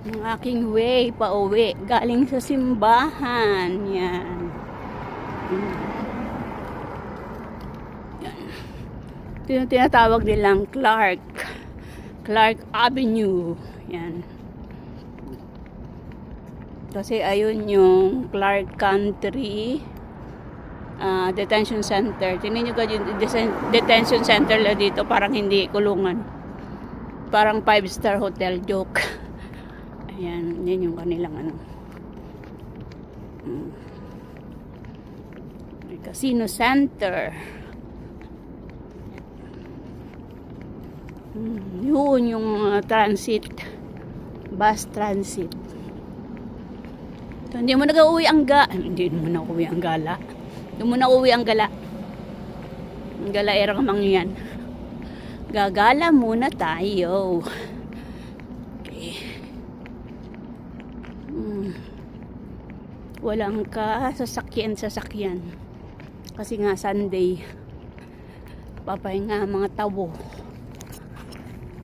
Ang aking way pa uwi galing sa simbahan. Yan. Ito yung tinatawag nilang Clark Avenue. Yan. Kasi ayun yung Clark Country Detention Center. Tingnan nyo ka yung detention center la dito. Parang hindi kulungan. Parang 5-star hotel. Joke. Ayan. Yan yung kanilang ano. Casino Center. Yun yung transit. Bus transit. So, hindi mo nag-uwi ang Hindi mo na uwi ang gala. Hindi mo na uwi ang gala. Ang gala erang mangyan. Gagala muna tayo. Okay. Walang sasakyan. Kasi nga Sunday. Papahinga mga tao.